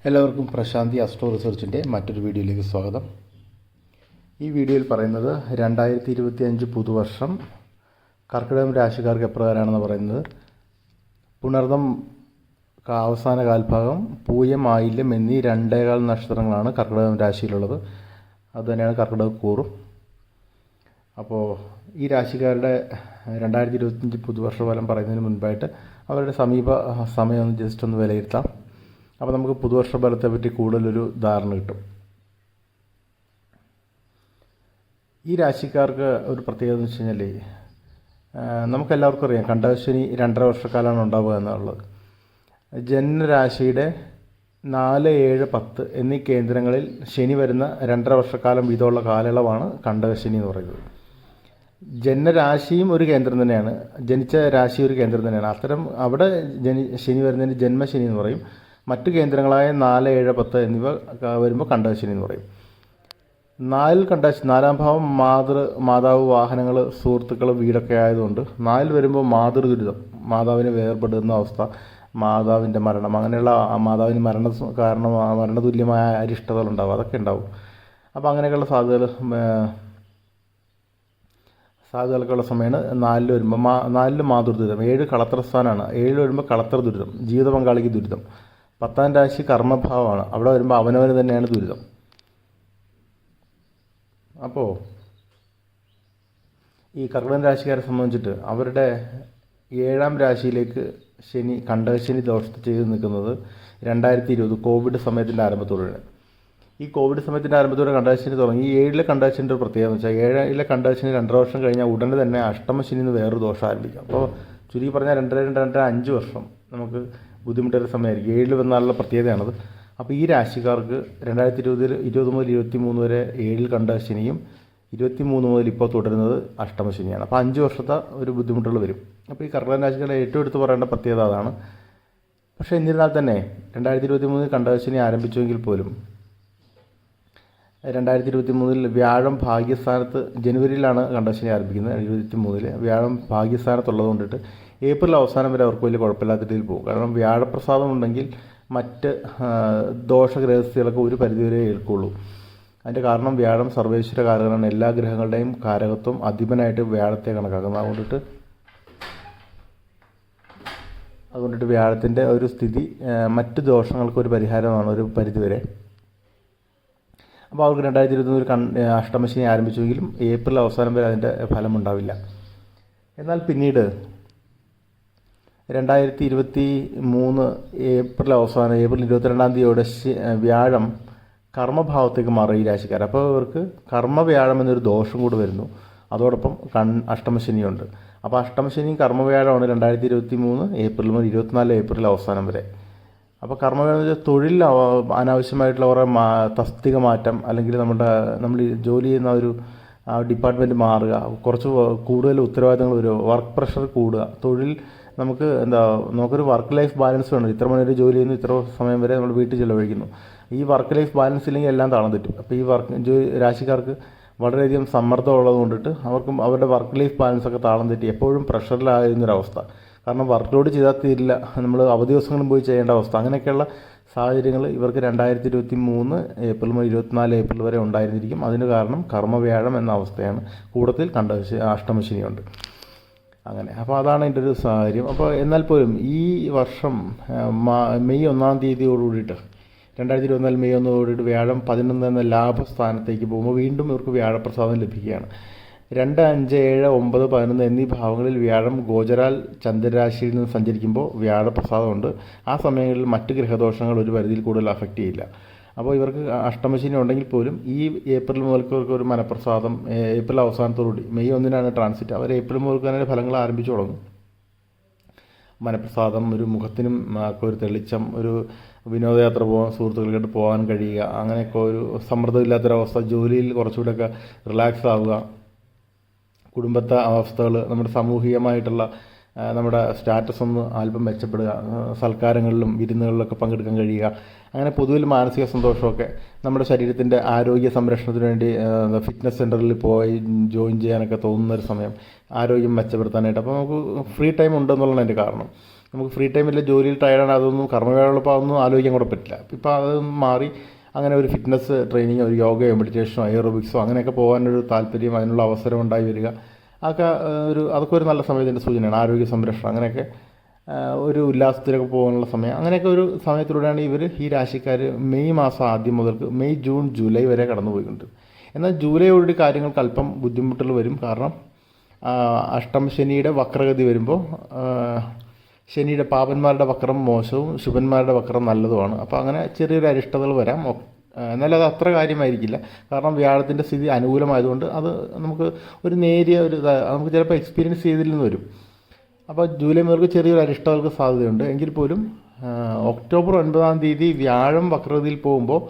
എല്ലാവർക്കും പ്രശാന്തി അസ്ട്രോ റിസർച്ചിൻ്റെ മറ്റൊരു വീഡിയോയിലേക്ക് സ്വാഗതം. ഈ വീഡിയോയിൽ പറയുന്നത് 2025 പുതുവർഷം കർക്കിടകം രാശിക്കാർക്ക് എപ്രകാരമാണെന്ന് പറയുന്നത്. പുണർദം അവസാന കാൽഭാഗം, പൂയം, ആയില്യം എന്നീ 2.25 നക്ഷത്രങ്ങളാണ് കർക്കിടകം രാശിയിലുള്ളത്. അതുതന്നെയാണ് കർക്കിടക കൂറും. അപ്പോൾ ഈ രാശിക്കാരുടെ 2025 പുതുവർഷ ഫലം പറയുന്നതിന് മുൻപായിട്ട് അവരുടെ സമീപ സമയം ഒന്ന് ജസ്റ്റ് ഒന്ന് വിലയിരുത്താം. അപ്പോൾ നമുക്ക് പുതുവർഷ ഫലത്തെ പറ്റി കൂടുതലൊരു ധാരണ കിട്ടും. ഈ രാശിക്കാർക്ക് ഒരു പ്രത്യേകത എന്ന് വെച്ച് കഴിഞ്ഞാൽ, നമുക്കെല്ലാവർക്കും അറിയാം കണ്ടകശനി 2.5 വർഷക്കാലമാണ് ഉണ്ടാവുക എന്നുള്ളത്. ജന്മരാശിയുടെ 4, 7, 10 എന്നീ കേന്ദ്രങ്ങളിൽ ശനി വരുന്ന 2.5 വർഷക്കാലം വീതമുള്ള കാലയളവാണ് കണ്ടകശനി എന്ന് പറയുന്നത്. ജന്മരാശിയും ഒരു കേന്ദ്രം തന്നെയാണ്, ജനിച്ച രാശി ഒരു കേന്ദ്രം തന്നെയാണ്. അത്തരം അവിടെ ശനി വരുന്നതിന് ജന്മശനി എന്ന് പറയും. മറ്റു കേന്ദ്രങ്ങളായ 4, 7, 10 എന്നിവ വരുമ്പോൾ കണ്ടകശനി എന്ന് പറയും. 4 കണ്ടകശനി, 4-ാം ഭാവം മാതാവ്, വാഹനങ്ങൾ, സുഹൃത്തുക്കൾ, വീടൊക്കെ ആയതുകൊണ്ട് 4 വരുമ്പോൾ മാതൃദുരിതം, മാതാവിനെ വേർപെടുന്ന അവസ്ഥ, മാതാവിൻ്റെ മരണം, അങ്ങനെയുള്ള മാതാവിന് മരണതുല്യമായ അരിഷ്ടതകളുണ്ടാവും, അതൊക്കെ ഉണ്ടാവും. അപ്പോൾ അങ്ങനെയൊക്കെയുള്ള സാധ്യതകൾക്കുള്ള സമയമാണ് 4 വരുമ്പോൾ. 4 മാതൃദുരിതം, 7 കളത്രസ്ഥാനാണ്. 7 വരുമ്പോൾ കളത്ര ദുരിതം, ജീവിത പങ്കാളിക്ക് ദുരിതം. 10-ാം രാശി കർമ്മഭാവമാണ്, അവിടെ വരുമ്പോൾ അവനവന് തന്നെയാണ് ദുരിതം. അപ്പോൾ ഈ കർക്കിടകം രാശിക്കാരെ സംബന്ധിച്ചിട്ട് അവരുടെ 7-ാം രാശിയിലേക്ക് ശനി കണ്ടകശനി ദോഷത്തെ ചെയ്ത് നിൽക്കുന്നത് 2020 കോവിഡ് സമയത്തിൻ്റെ ആരംഭത്തോടെയാണ്. ഈ കോവിഡ് സമയത്തിൻ്റെ ആരംഭത്തോടെ കണ്ടകശനി തുടങ്ങി. ഈ 7-ലെ കണ്ടകശനിൻ്റെ ഒരു പ്രത്യേകത എന്ന് വെച്ചാൽ 7-ലെ കണ്ടകശനി 2.5 വർഷം കഴിഞ്ഞാൽ ഉടനെ തന്നെ അഷ്ടമശനി എന്ന് വേറൊരു ദോഷം ആരംഭിക്കാം. അപ്പോൾ ചുരുക്കി പറഞ്ഞാൽ 2.5 വർഷം നമുക്ക് ബുദ്ധിമുട്ടൊരു സമയമായിരിക്കും. 7 വന്നാലുള്ള പ്രത്യേകതയാണത്. അപ്പോൾ ഈ രാശിക്കാർക്ക് 2020 മുതൽ 23 വരെ 7-ൽ കണ്ടകശനിയും 23 മുതൽ ഇപ്പോൾ തുടരുന്നത് അഷ്ടമശനിയാണ്. അപ്പോൾ 5 വർഷത്തെ ഒരു ബുദ്ധിമുട്ടുകൾ വരും. അപ്പോൾ ഈ കർക്കിടകം രാശിക്കാരെ ഏറ്റവും എടുത്ത് പറയേണ്ട പ്രത്യേകത അതാണ്. പക്ഷേ എന്നിരുന്നാൽ തന്നെ 2023 കണ്ടകശനി ആരംഭിച്ചുവെങ്കിൽ പോലും 2023 വ്യാഴം ഭാഗ്യസ്ഥാനത്ത്, ജനുവരിയിലാണ് കണ്ടകശനി ആരംഭിക്കുന്നത്. 2023 വ്യാഴം ഭാഗ്യസ്ഥാനത്തുള്ളത് കൊണ്ടിട്ട് ഏപ്രിൽ അവസാനം വരെ അവർക്ക് വലിയ കുഴപ്പമില്ലാത്ത രീതിയിൽ പോകും. കാരണം വ്യാഴപ്രസാദം ഉണ്ടെങ്കിൽ മറ്റ് ദോഷഗ്രഹസ്ഥികളൊക്കെ ഒരു പരിധിവരെ ഏൽക്കുള്ളൂ. അതിൻ്റെ കാരണം വ്യാഴം സർവേശ്വര കാരകനാണ്. എല്ലാ ഗ്രഹങ്ങളുടെയും കാരകത്വം അധിപനായിട്ട് വ്യാഴത്തെ കണക്കാക്കുന്നത്. അതുകൊണ്ടിട്ട് വ്യാഴത്തിൻ്റെ ഒരു സ്ഥിതി മറ്റ് ദോഷങ്ങൾക്കൊരു പരിഹാരമാണ് ഒരു പരിധിവരെ. അപ്പോൾ അവർക്ക് 2023 അഷ്ടമശനി ആരംഭിച്ചുവെങ്കിലും ഏപ്രിൽ അവസാനം വരെ അതിൻ്റെ ഫലമുണ്ടാവില്ല. എന്നാൽ പിന്നീട് 2023 ഏപ്രിൽ അവസാനം, ഏപ്രിൽ 22-ാം തീയതിയോടെ വ്യാഴം കർമ്മഭാവത്തേക്ക് മാറും ഈ രാശിക്കാർ. അപ്പോൾ ഇവർക്ക് കർമ്മവ്യാഴം എന്നൊരു ദോഷം കൂടി വരുന്നു. അതോടൊപ്പം അഷ്ടമശനിയുണ്ട്. അപ്പോൾ അഷ്ടമശനിയും കർമ്മവ്യാഴമാണ് 2023 ഏപ്രിൽ മുതൽ 24 ഏപ്രിൽ അവസാനം വരെ. അപ്പോൾ കർമ്മവ്യാഴം എന്ന് വെച്ചാൽ തൊഴിൽ അനാവശ്യമായിട്ടുള്ള കുറേ തസ്തിക മാറ്റം, അല്ലെങ്കിൽ നമ്മൾ ജോലി ചെയ്യുന്ന ഒരു ഡിപ്പാർട്ട്മെൻറ്റ് മാറുക, കുറച്ച് കൂടുതൽ ഉത്തരവാദിത്തങ്ങൾ വരിക, വർക്ക് പ്രഷർ കൂടുക, തൊഴിൽ നമുക്കൊരു വർക്ക് ലൈഫ് ബാലൻസ് വേണം. ഇത്ര മണി വരെ ജോലി ചെയ്യുന്നു, ഇത്ര സമയം വരെ നമ്മൾ വീട്ടിൽ ചിലവഴിക്കുന്നു. ഈ വർക്ക് ലൈഫ് ബാലൻസ് ഇല്ലെങ്കിൽ എല്ലാം താളം തെറ്റും. അപ്പോൾ ഈ രാശിക്കാർക്ക് വളരെയധികം സമ്മർദ്ദം ഉള്ളത് കൊണ്ടിട്ട് അവർക്കും അവരുടെ വർക്ക് ലൈഫ് ബാലൻസൊക്കെ താളം തെറ്റി എപ്പോഴും പ്രഷറിലായിരുന്നൊരവസ്ഥ. കാരണം വർക്ക് ലോഡ് ചെയ്താൽ തീരില്ല, നമ്മൾ അവധി ദിവസങ്ങളും പോയി ചെയ്യേണ്ട അവസ്ഥ. അങ്ങനെയൊക്കെയുള്ള സാഹചര്യങ്ങൾ ഇവർക്ക് 2023 ഏപ്രിൽ മുതൽ 24 ഏപ്രിൽ വരെ ഉണ്ടായിരുന്നിരിക്കും. അതിന് കാരണം കർമ്മവ്യാഴം എന്ന അവസ്ഥയാണ്. കൂടത്തിൽ അഷ്ടമശനിയുണ്ട്. അങ്ങനെ, അപ്പോൾ അതാണ് അതിൻ്റെ ഒരു സാഹചര്യം. അപ്പോൾ എന്നാൽ പോലും ഈ വർഷം മെയ് 1-ാം തീയതിയോടുകൂടിയിട്ട് 2024 മെയ് 1 വ്യാഴം 11 എന്ന ലാഭസ്ഥാനത്തേക്ക് പോകുമ്പോൾ വീണ്ടും ഇവർക്ക് വ്യാഴപ്രസാദം ലഭിക്കുകയാണ്. 2, 5, 7, 9, 11 എന്നീ ഭാവങ്ങളിൽ വ്യാഴം ഗോചരാൽ ചന്ദ്രരാശിയിൽ നിന്ന് സഞ്ചരിക്കുമ്പോൾ വ്യാഴപ്രസാദമുണ്ട്. ആ സമയങ്ങളിൽ മറ്റ് ഗ്രഹദോഷങ്ങൾ ഒരു പരിധിയിൽ കൂടുതൽ അഫക്റ്റ് ചെയ്യില്ല. അപ്പോൾ ഇവർക്ക് അഷ്ടമശനി ഉണ്ടെങ്കിൽ പോലും ഈ ഏപ്രിൽ മുതൽക്ക് ഇവർക്ക് ഒരു മനപ്രസാദം, ഏപ്രിൽ അവസാനത്തോടുകൂടി, മെയ് 1-നാണ് ട്രാൻസിറ്റ്, അവർ ഏപ്രിൽ മുതൽക്ക് തന്നെ ഫലങ്ങൾ ആരംഭിച്ചു തുടങ്ങും. മനപ്രസാദം, ഒരു മുഖത്തിനും ഒരു തെളിച്ചം, ഒരു വിനോദയാത്ര സുഹൃത്തുക്കളായിട്ട് പോകാൻ കഴിയുക, അങ്ങനെയൊക്കെ ഒരു സമ്മർദ്ദമില്ലാത്തൊരവസ്ഥ, ജോലിയിൽ കുറച്ചുകൂടെയൊക്കെ റിലാക്സ് ആവുക, കുടുംബത്തെ അവസ്ഥകൾ, നമ്മുടെ സാമൂഹികമായിട്ടുള്ള നമ്മുടെ സ്റ്റാറ്റസ് ഒന്ന് അല്പം മെച്ചപ്പെടുക, സൽക്കാരങ്ങളിലും വിരുന്നുകളിലൊക്കെ പങ്കെടുക്കാൻ കഴിയുക, അങ്ങനെ പൊതുവിൽ മാനസിക സന്തോഷമൊക്കെ, നമ്മുടെ ശരീരത്തിൻ്റെ ആരോഗ്യ സംരക്ഷണത്തിന് വേണ്ടി ഫിറ്റ്നസ് സെൻറ്ററിൽ പോയി ജോയിൻ ചെയ്യാനൊക്കെ തോന്നുന്നൊരു സമയം, ആരോഗ്യം മെച്ചപ്പെടുത്താനായിട്ട്. അപ്പോൾ നമുക്ക് ഫ്രീ ടൈം ഉണ്ടെന്നുള്ളതാണ് എൻ്റെ കാരണം. നമുക്ക് ഫ്രീ ടൈമിൽ ജോലിയിൽ ടയർഡാണ്, അതൊന്നും കർമ്മവ്യാഴമുള്ളപ്പോൾ അതൊന്നും ആലോചിക്കാൻ കൂടെ പറ്റില്ല. ഇപ്പോൾ അത് മാറി അങ്ങനെ ഒരു ഫിറ്റ്നസ് ട്രെയിനിങ്ങോ ഒരു യോഗയോ മെഡിറ്റേഷനോ എയറോബിക്സോ അങ്ങനെയൊക്കെ പോകാനൊരു താല്പര്യം, അതിനുള്ള അവസരം ഉണ്ടായി വരിക, അതൊക്കെ ഒരു നല്ല സമയത്തിൻ്റെ സൂചനയാണ്. ആരോഗ്യ സംരക്ഷണം അങ്ങനെയൊക്കെ ഒരു ഉല്ലാസത്തിലൊക്കെ പോകാനുള്ള സമയം, അങ്ങനെയൊക്കെ ഒരു സമയത്തിലൂടെയാണ് ഈ രാശിക്കാർ മെയ് മാസം ആദ്യം മുതൽക്ക് മെയ് ജൂൺ ജൂലൈ വരെ കടന്നു പോയിട്ടുണ്ട്. എന്നാൽ ജൂലൈയോടുകൂടി കാര്യങ്ങൾക്ക് അല്പം ബുദ്ധിമുട്ടുകൾ വരും. കാരണം അഷ്ടമശനിയുടെ വക്രഗതി വരുമ്പോൾ ശനിയുടെ പാപന്മാരുടെ വക്രം മോശവും ശുഭന്മാരുടെ വക്രം നല്ലതുമാണ്. അപ്പോൾ അങ്ങനെ ചെറിയൊരു അരിഷ്ടതകൾ വരാം. എന്നാലും അത് അത്ര കാര്യമായിരിക്കില്ല. കാരണം വ്യാഴത്തിൻ്റെ സ്ഥിതി അനുകൂലമായതുകൊണ്ട് അത് നമുക്ക് ഒരു നേരിയ നമുക്ക് ചിലപ്പോൾ എക്സ്പീരിയൻസ് ചെയ്തില്ലെന്ന് വരും. അപ്പോൾ ജൂലൈ മുതൽക്ക് ചെറിയൊരു അരിഷ്ടതകൾക്ക് സാധ്യതയുണ്ട്. എങ്കിൽ പോലും ഒക്ടോബർ 9-ാം തീയതി വ്യാഴം വക്രഗതിയിൽ പോകുമ്പോൾ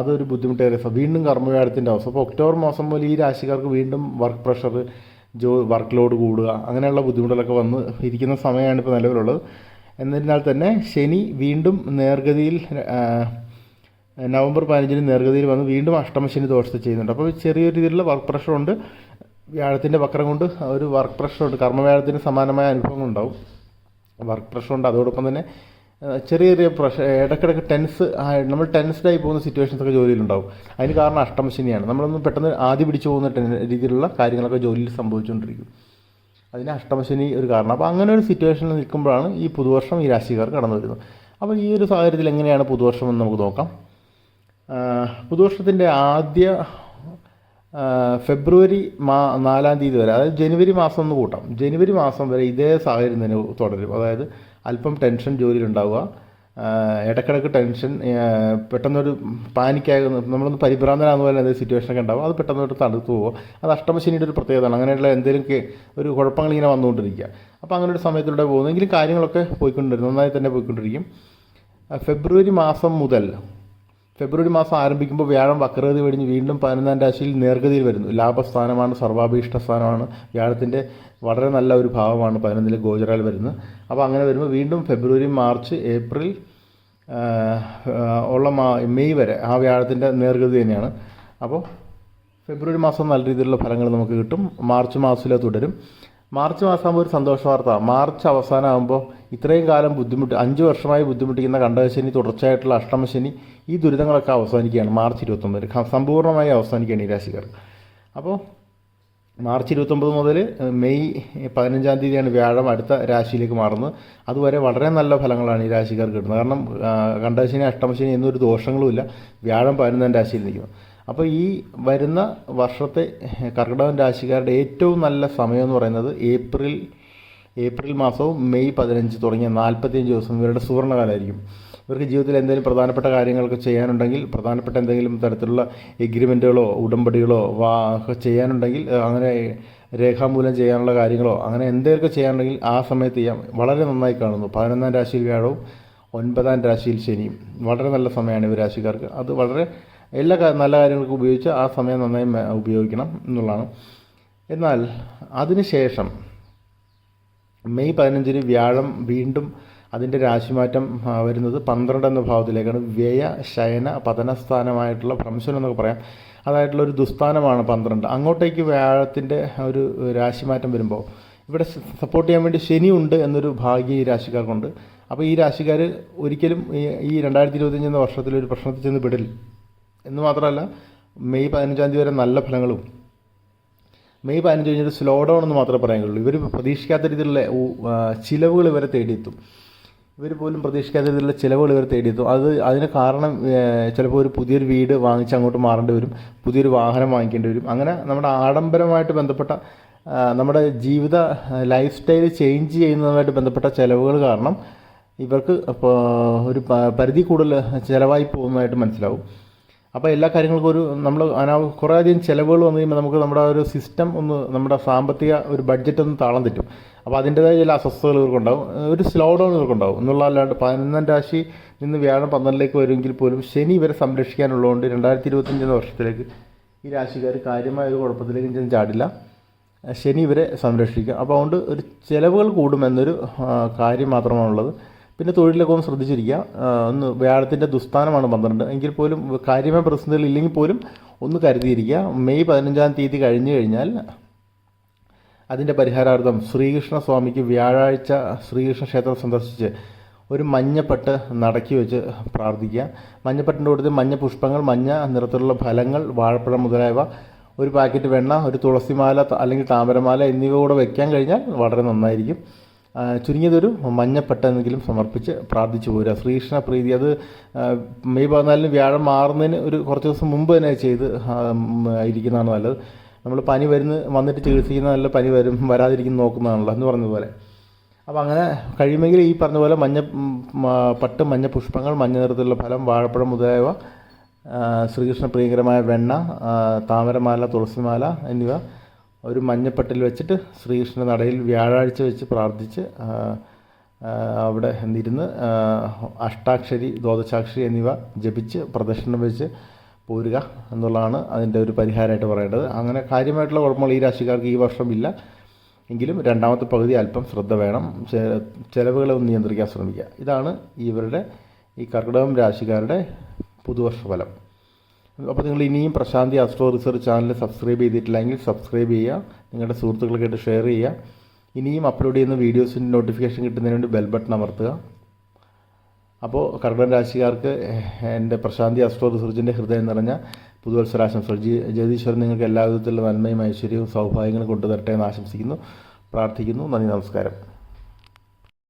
അതൊരു ബുദ്ധിമുട്ടേറിയ വീണ്ടും കർമ്മവ്യാഴത്തിൻ്റെ അവസ്ഥ. അപ്പോൾ ഒക്ടോബർ മാസം മുതൽ ഈ രാശിക്കാർക്ക് വീണ്ടും വർക്ക് പ്രഷർ, വർക്ക് ലോഡ് കൂടുക, അങ്ങനെയുള്ള ബുദ്ധിമുട്ടുകളൊക്കെ വന്ന് ഇരിക്കുന്ന സമയമാണ് ഇപ്പോൾ നിലവിലുള്ളത്. എന്നിരുന്നാൽ തന്നെ ശനി വീണ്ടും നേർഗതിയിൽ നവംബർ 15-ന് നേർഗതിയിൽ വന്ന് വീണ്ടും അഷ്ടമശനി ദോഷത്തെ ചെയ്യുന്നുണ്ട്. അപ്പോൾ ചെറിയൊരു രീതിയിലുള്ള വർക്ക് പ്രഷറുണ്ട്. വ്യാഴത്തിൻ്റെ വക്രം കൊണ്ട് ഒരു വർക്ക് പ്രഷറുണ്ട്. കർമ്മവ്യാഴത്തിന് സമാനമായ അനുഭവങ്ങളുണ്ടാവും. വർക്ക് പ്രഷറുണ്ട്. അതോടൊപ്പം തന്നെ ചെറിയ ചെറിയ പ്രഷർ, ഇടയ്ക്കിടയ്ക്ക് നമ്മൾ ടെൻസ്ഡായി പോകുന്ന സിറ്റുവേഷൻസൊക്കെ ജോലിയിലുണ്ടാവും. അതിന് കാരണം അഷ്ടമശനിയാണ്. നമ്മളൊന്ന് പെട്ടെന്ന് ആദ്യ പിടിച്ചു പോകുന്ന രീതിയിലുള്ള കാര്യങ്ങളൊക്കെ ജോലിയിൽ സംഭവിച്ചുകൊണ്ടിരിക്കും. അതിന് അഷ്ടമശനി ഒരു കാരണം. അപ്പോൾ അങ്ങനെ ഒരു സിറ്റുവേഷനിൽ നിൽക്കുമ്പോഴാണ് ഈ പുതുവർഷം ഈ രാശിക്കാർ കടന്നു വരുന്നത്. അപ്പോൾ ഈ ഒരു സാഹചര്യത്തിൽ എങ്ങനെയാണ് പുതുവർഷം എന്ന് നമുക്ക് നോക്കാം. പുതുവർഷത്തിൻ്റെ ആദ്യ ഫെബ്രുവരി 4-ാം തീയതി വരെ, അതായത് ജനുവരി മാസം ഒന്ന് കൂട്ടാം, ജനുവരി മാസം വരെ ഇതേ സാഹചര്യം തന്നെ തുടരും. അതായത് അല്പം ടെൻഷൻ ജോലിയിലുണ്ടാവുക, ഇടയ്ക്കിടയ്ക്ക് ടെൻഷൻ, പെട്ടെന്നൊരു പാനിക്കാകുന്ന, നമ്മളൊന്ന് പരിഭ്രാന്തനാകുന്ന പോലെ എന്തെങ്കിലും സിറ്റുവേഷനൊക്കെ ഉണ്ടാവും. അത് പെട്ടെന്നൊരു തണുത്ത് പോകുക. അത് അഷ്ടമശനിയുടെ ഒരു പ്രത്യേകതയാണ്. അങ്ങനെയുള്ള എന്തെങ്കിലും ഒരു കുഴപ്പങ്ങളിങ്ങനെ വന്നുകൊണ്ടിരിക്കുക. അപ്പോൾ അങ്ങനെ ഒരു സമയത്തിലൂടെ പോകുന്നെങ്കിലും കാര്യങ്ങളൊക്കെ പോയിക്കൊണ്ടിരിക്കും, നന്നായി തന്നെ പോയിക്കൊണ്ടിരിക്കും. ഫെബ്രുവരി മാസം ആരംഭിക്കുമ്പോൾ വ്യാഴം വക്രഗതി വെടിഞ്ഞ് വീണ്ടും 11-ാം രാശിയിൽ നേർഗതിയിൽ വരുന്നു. ലാഭസ്ഥാനമാണ്, സർവാഭീഷ്ട സ്ഥാനമാണ്. വ്യാഴത്തിൻ്റെ വളരെ നല്ല ഒരു ഭാവമാണ് 11-ലെ ഗോചരാൽ വരുന്നത്. അപ്പോൾ അങ്ങനെ വരുമ്പോൾ വീണ്ടും ഫെബ്രുവരി, മാർച്ച്, ഏപ്രിൽ മെയ് വരെ ആ വ്യാഴത്തിൻ്റെ നേർഗതി തന്നെയാണ്. അപ്പോൾ ഫെബ്രുവരി മാസം നല്ല രീതിയിലുള്ള ഫലങ്ങൾ നമുക്ക് കിട്ടും. മാർച്ച് മാസത്തിലെ തുടരും. മാർച്ച് മാസമാകുമ്പോൾ ഒരു സന്തോഷ വാർത്ത. മാർച്ച് അവസാനമാകുമ്പോൾ ഇത്രയും കാലം 5 വർഷമായി ബുദ്ധിമുട്ടിക്കുന്ന കണ്ടകശനി, തുടർച്ചയായിട്ടുള്ള അഷ്ടമശനി, ഈ ദുരിതങ്ങളൊക്കെ അവസാനിക്കുകയാണ്. മാർച്ച് 29 സമ്പൂർണ്ണമായി അവസാനിക്കുകയാണ് ഈ രാശിക്കാർ. അപ്പോൾ മാർച്ച് 29 മുതൽ മെയ് 15-ാം തീയതിയാണ് വ്യാഴം അടുത്ത രാശിയിലേക്ക് മാറുന്നത്. അതുവരെ വളരെ നല്ല ഫലങ്ങളാണ് ഈ രാശിക്കാർക്ക് കിട്ടുന്നത്. കാരണം കണ്ടകശനി, അഷ്ടമശനി എന്നൊരു ദോഷങ്ങളുമില്ല. വ്യാഴം 11-ാം രാശിയിൽ നിൽക്കുന്നു. അപ്പോൾ ഈ വരുന്ന വർഷത്തെ കർക്കിടകൻ രാശിക്കാരുടെ ഏറ്റവും നല്ല സമയം എന്ന് പറയുന്നത് ഏപ്രിൽ മാസവും മെയ് 15 തുടങ്ങിയ 45 ദിവസം ഇവരുടെ സുവർണ്ണകാലമായിരിക്കും. ഇവർക്ക് ജീവിതത്തിൽ എന്തെങ്കിലും പ്രധാനപ്പെട്ട കാര്യങ്ങളൊക്കെ ചെയ്യാനുണ്ടെങ്കിൽ, പ്രധാനപ്പെട്ട എന്തെങ്കിലും തരത്തിലുള്ള എഗ്രിമെൻറ്റുകളോ ഉടമ്പടികളോ ചെയ്യാനുണ്ടെങ്കിൽ, അങ്ങനെ രേഖാമൂലം ചെയ്യാനുള്ള കാര്യങ്ങളോ അങ്ങനെ എന്തെങ്കിലുമൊക്കെ ചെയ്യാനുണ്ടെങ്കിൽ ആ സമയത്ത് ചെയ്യാം. വളരെ നന്നായി കാണുന്നു. 11-ാം രാശിയിൽ വ്യാഴവും 9-ാം രാശിയിൽ ശനിയും വളരെ നല്ല സമയമാണ് ഇവർ രാശിക്കാർക്ക്. അത് വളരെ എല്ലാ നല്ല കാര്യങ്ങൾക്കും ഉപയോഗിച്ച് ആ സമയം നന്നായി ഉപയോഗിക്കണം എന്നുള്ളതാണ്. എന്നാൽ അതിനുശേഷം മെയ് 15-ന് വ്യാഴം വീണ്ടും അതിൻ്റെ രാശിമാറ്റം വരുന്നത് 12 എന്ന ഭാവത്തിലേക്കാണ്. വ്യയ ശയന പതനസ്ഥാനമായിട്ടുള്ള ഭ്രംശനം എന്നൊക്കെ പറയാം. അതായിട്ടുള്ള ഒരു ദുസ്ഥാനമാണ് 12. അങ്ങോട്ടേക്ക് വ്യാഴത്തിൻ്റെ ഒരു രാശിമാറ്റം വരുമ്പോൾ ഇവിടെ സപ്പോർട്ട് ചെയ്യാൻ വേണ്ടി ശനിയുണ്ട് എന്നൊരു ഭാഗ്യം ഈ രാശിക്കാർക്കുണ്ട്. അപ്പോൾ ഈ രാശിക്കാർ ഒരിക്കലും ഈ 2025 എന്ന വർഷത്തിലൊരു പ്രശ്നത്തിൽ ചെന്ന് പെടില്ല എന്ന് മാത്രമല്ല, മെയ് 15-ാം തീയതി വരെ നല്ല ഫലങ്ങളും, മെയ് 15 കഴിഞ്ഞിട്ട് സ്ലോ ഡൗൺ എന്ന് മാത്രമേ പറയാൻ കഴിയുള്ളൂ. ഇവർ പ്രതീക്ഷിക്കാത്ത രീതിയിലുള്ള ചിലവുകൾ ഇവരെ തേടിയെത്തും. ഇവർ പോലും പ്രതീക്ഷിക്കാത്ത രീതിയിലുള്ള ചിലവുകൾ ഇവർ തേടിയെത്തും. അതിന് കാരണം ചിലപ്പോൾ ഒരു പുതിയൊരു വീട് വാങ്ങിച്ച് അങ്ങോട്ട് മാറേണ്ടി വരും, പുതിയൊരു വാഹനം വാങ്ങിക്കേണ്ടി വരും. അങ്ങനെ നമ്മുടെ ആഡംബരമായിട്ട് ബന്ധപ്പെട്ട നമ്മുടെ ജീവിത ലൈഫ് സ്റ്റൈൽ ചേഞ്ച് ചെയ്യുന്നതുമായിട്ട് ബന്ധപ്പെട്ട ചിലവുകൾ കാരണം ഇവർക്ക് ഒരു പരിധി കൂടുതൽ ചിലവായി പോകുന്നതായിട്ട് മനസ്സിലാവും. അപ്പോൾ എല്ലാ കാര്യങ്ങൾക്കും നമ്മൾ കുറേ അധികം ചിലവുകൾ വന്നു കഴിയുമ്പോൾ നമുക്ക് നമ്മുടെ ഒരു സിസ്റ്റം നമ്മുടെ സാമ്പത്തിക ഒരു ബഡ്ജറ്റ് ഒന്ന് താളം തെറ്റും. അപ്പോൾ അതിൻ്റേതായ ചില അസ്വസ്ഥതകൾ ഇവർക്കുണ്ടാവും, ഒരു സ്ലോ ഡൗൺ ഇവർക്കുണ്ടാവും എന്നുള്ളതല്ലാണ്ട് 11-ാം രാശി നിന്ന് വ്യാഴം 12-ലേക്ക് വരുമെങ്കിൽ പോലും ശനി ഇവരെ സംരക്ഷിക്കാനുള്ളതുകൊണ്ട് 2025 എന്ന വർഷത്തിലേക്ക് ഈ രാശിക്കാർ കാര്യമായ ഒരു കുഴപ്പത്തിലേക്ക് ചാടില്ല. ശനി ഇവരെ സംരക്ഷിക്കുക. അപ്പോൾ അതുകൊണ്ട് ഒരു ചിലവുകൾ കൂടുമെന്നൊരു കാര്യം മാത്രമാണുള്ളത്. പിന്നെ തൊഴിലൊക്കെ ഒന്ന് ശ്രദ്ധിച്ചിരിക്കുക. വ്യാഴത്തിൻ്റെ ദുസ്ഥാനമാണ് 12. എങ്കിൽ പോലും കാര്യമായ പ്രതിസന്ധികൾ ഇല്ലെങ്കിൽ പോലും ഒന്ന് കരുതിയിരിക്കുക. മെയ് 15-ാം തീയതി കഴിഞ്ഞു കഴിഞ്ഞാൽ, അതിൻ്റെ പരിഹാരാർത്ഥം ശ്രീകൃഷ്ണ സ്വാമിക്ക് വ്യാഴാഴ്ച ശ്രീകൃഷ്ണ ക്ഷേത്രം സന്ദർശിച്ച് ഒരു മഞ്ഞപ്പട്ട് നടക്കി വെച്ച് പ്രാർത്ഥിക്കുക. മഞ്ഞപ്പട്ടിൻ്റെ കൂട്ടത്തിൽ മഞ്ഞ പുഷ്പങ്ങൾ, മഞ്ഞ നിറത്തിലുള്ള ഫലങ്ങൾ, വാഴപ്പഴം മുതലായവ, ഒരു പാക്കറ്റ് വെണ്ണ, ഒരു തുളസിമാല അല്ലെങ്കിൽ താമരമാല എന്നിവ കൂടെ വയ്ക്കാൻ കഴിഞ്ഞാൽ വളരെ നന്നായിരിക്കും. ചുരുങ്ങിയതൊരു മഞ്ഞപ്പട്ടെന്നെങ്കിലും സമർപ്പിച്ച് പ്രാർത്ഥിച്ചു പോരുക. ശ്രീകൃഷ്ണ പ്രീതി അത് മെയ് 14 വ്യാഴം മാറുന്നതിന് ഒരു കുറച്ച് ദിവസം മുമ്പ് തന്നെ ചെയ്ത് ഇരിക്കുന്നതാണ് നല്ലത്. നമ്മൾ പനി വന്നിട്ട് ചികിത്സിക്കുന്ന നല്ല പനി വരാതിരിക്കുന്ന നോക്കുന്നതാണല്ലോ എന്ന് പറഞ്ഞതുപോലെ. അപ്പോൾ അങ്ങനെ കഴിയുമെങ്കിൽ ഈ പറഞ്ഞ പോലെ പട്ട്, മഞ്ഞ പുഷ്പങ്ങൾ, മഞ്ഞ നിറത്തിലുള്ള ഫലം, വാഴപ്പഴം മുതലായവ, ശ്രീകൃഷ്ണ പ്രിയങ്കരമായ വെണ്ണ, താമരമാല, തുളസിമാല എന്നിവ ഒരു മഞ്ഞപ്പട്ടിൽ വെച്ചിട്ട് ശ്രീകൃഷ്ണ നടയിൽ വ്യാഴാഴ്ച വെച്ച് പ്രാർത്ഥിച്ച് അവിടെ ഇരുന്ന് അഷ്ടാക്ഷരി, ദ്വാദശാക്ഷരി എന്നിവ ജപിച്ച് പ്രദക്ഷിണം വെച്ച് പോരുക എന്നുള്ളതാണ് അതിൻ്റെ ഒരു പരിഹാരമായിട്ട് പറയേണ്ടത്. അങ്ങനെ കാര്യമായിട്ടുള്ള കുഴപ്പങ്ങൾ ഈ രാശിക്കാർക്ക് ഈ വർഷമില്ല. എങ്കിലും രണ്ടാമത്തെ പകുതി അല്പം ശ്രദ്ധ വേണം. ചിലവുകളെ ഒന്ന് നിയന്ത്രിക്കാൻ ശ്രമിക്കുക. ഇതാണ് ഇവരുടെ ഈ കർക്കിടകം രാശിക്കാരുടെ പുതുവർഷ ഫലം. അപ്പോൾ നിങ്ങൾ ഇനിയും പ്രശാന്തി ആസ്ട്രോ റിസർച്ച് ചാനൽ സബ്സ്ക്രൈബ് ചെയ്തിട്ടില്ലെങ്കിൽ സബ്സ്ക്രൈബ് ചെയ്യുക, നിങ്ങളുടെ സുഹൃത്തുക്കൾക്കായിട്ട് ഷെയർ ചെയ്യുക. ഇനിയും അപ്ലോഡ് ചെയ്യുന്ന വീഡിയോസിൻ്റെ നോട്ടിഫിക്കേഷൻ കിട്ടുന്നതിന് വേണ്ടി ബെൽ ബട്ടൺ അമർത്തുക. അപ്പോൾ കർക്കിടകം രാശിക്കാർക്ക് എൻ്റെ പ്രശാന്തി ആസ്ട്രോ റിസർച്ചിൻ്റെ ഹൃദയം നിറഞ്ഞ പുതുവത്സരാശംസകൾ. ജഗദീശ്വരൻ നിങ്ങൾക്ക് എല്ലാ വിധത്തിലുള്ള നന്മയും ഐശ്വര്യവും സൗഭാഗ്യങ്ങളും കൊണ്ടുതരട്ടെ എന്ന് ആശംസിക്കുന്നു, പ്രാർത്ഥിക്കുന്നു. നന്ദി, നമസ്കാരം.